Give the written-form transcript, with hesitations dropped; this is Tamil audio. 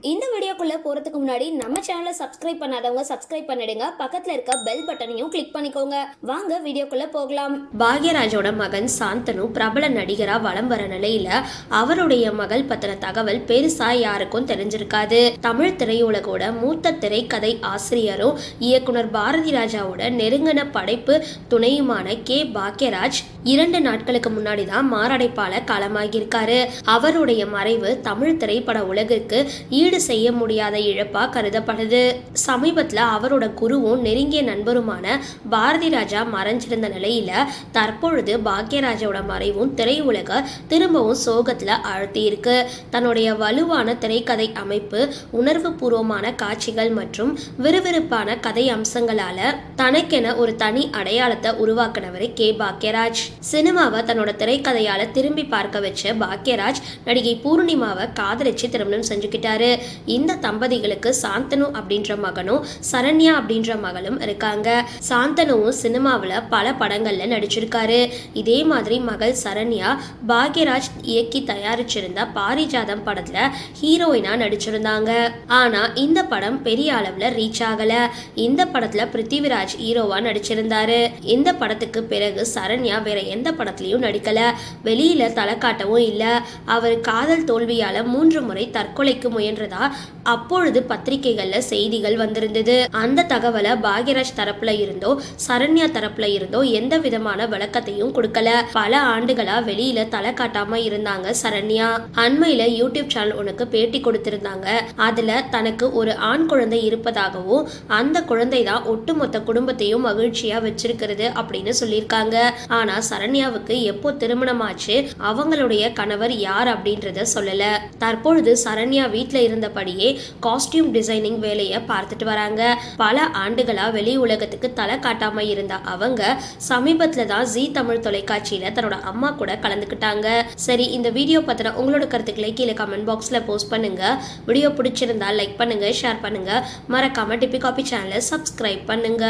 இந்த வீடியோக்குள்ள போறதுக்கு முன்னாடி நம்ம சேனலை சப்ஸ்கிரைப் பண்ணாதவங்க சப்ஸ்கிரைப் பண்ணிடுங்க. பக்கத்துல இருக்க பெல் பட்டனையும் கிளிக் பண்ணிக்கோங்க. வாங்க வீடியோக்குள்ள போகலாம். பாக்யராஜோட மகன் சாந்தனு பிரபல நடிகரா வலம் வர நிலையில அவருடைய மகள் பத்தின தகவல் பெருசா யாருக்கும் தெரிஞ்சிருக்காது. தமிழ் திரையுலகோட மூத்த திரைக்கதை ஆசிரியரும் இயக்குனர் பாரதி ராஜாவோட நெருங்கின படைப்பு துணையுமான கே பாக்யராஜ் 2 நாட்களுக்கு முன்னாடி தான் மாரடைப்பால காலமாகியிருக்காரு. அவருடைய மறைவு தமிழ் திரைப்பட உலகிற்கு ஈடு செய்ய முடியாத இழப்பா கருதப்படுது. சமீபத்துல அவரோட குருவும் நெருங்கிய நண்பருமான பாரதி ராஜா மறைஞ்சிருந்த நிலையில தற்பொழுது பாக்யராஜோட மறைவும் திரையுலக திரும்பவும் சோகத்துல ஆழ்த்தி இருக்கு. தன்னுடைய வலுவான திரைக்கதை அமைப்பு, உணர்வு பூர்வமான காட்சிகள் மற்றும் விறுவிறுப்பான கதை அம்சங்களால தனக்கென ஒரு தனி அடையாளத்தை உருவாக்கினவர் கே பாக்யராஜ். சினிமாவை தன்னோட திரைக்கதையால திரும்பி பார்க்க வச்ச பாக்யராஜ் நடிகை பூர்ணிமாவை காதலிச்சு திருமணம் செஞ்சுக்கிட்டாரு. இந்த தம்பதிகளுக்கு சாந்தனு அப்படின்ற மகனும் சரண்யா அப்படின்ற மகளும் இருக்காங்க. சாந்தனுவும் சினிமாவில் பல படங்கள்ல நடிச்சிருக்காரு. இதே மாதிரி மகள் சரண்யா பாக்யராஜ் இயக்கி தயாரிச்சிருந்த பாரிஜாதம் படத்துல ஹீரோயினா நடிச்சிருந்தாங்க. ஆனா இந்த படம் பெரிய அளவுல ரீச் ஆகல. இந்த படத்துல பிருத்திவிராஜ் ஹீரோவா நடிச்சிருந்தாரு. இந்த படத்துக்கு பிறகு சரண்யா வேற எந்த படத்துலயும் நடிக்கல. வெளியில தலை காட்டவும் இல்ல. அவர் காதல் தோல்வியால 3 முறை தற்கொலைக்கு முயன்றதா அப்பொழுது பத்திரிகைகள்ல செய்திகள் வந்திருந்தது. அந்த தகவலை பாக்யராஜ் தரப்புல இருந்தோ சரண்யா தரப்புல இருந்தோ எந்த விதமான விளக்கத்தையும் கொடுக்கல. பல ஆண்டுகளா வெளியில தலை காட்டாம இருந்தாங்க சரண்யா. அண்மையில யூடியூப் சேனல் உனக்கு பேட்டி கொடுத்திருந்தாங்க. அதுல தனக்கு ஒரு ஆண் குழந்தை இருப்பதாகவும் அந்த குழந்தை தான் ஒட்டுமொத்த குடும்பத்தையும் மகிழ்ச்சியா வச்சிருக்கிறது அப்படின்னு சொல்லியிருக்காங்க. ஆனா சரண்யாவுக்கு எப்போ திருமணமாச்சு, அவங்களுடைய கணவர் யார் அப்படின்றத சொல்லல. தற்பொழுது சரண்யா வீட்டுல இருந்தபடியே காஸ்டியூம் டிசைனிங் வேலையை பார்த்துட்டு வராங்க. பல ஆண்டுகளா வெளி உலகத்துக்கு தலை காட்டாம இருந்த அவங்க சமீபத்துல தான் ஜீ தமிழ் தொலைக்காட்சியில தன்னோட அம்மா கூட கலந்துக்கிட்டாங்க. சரி, இந்த வீடியோ பத்தின உங்களோட கருத்துக்களை கீழே கமெண்ட் பாக்ஸ்ல போஸ்ட் பண்ணுங்க. வீடியோ பிடிச்சிருந்தா லைக் பண்ணுங்க, ஷேர் பண்ணுங்க. மறக்காம டிபி காபி சேனலை சப்ஸ்கிரைப் பண்ணுங்க.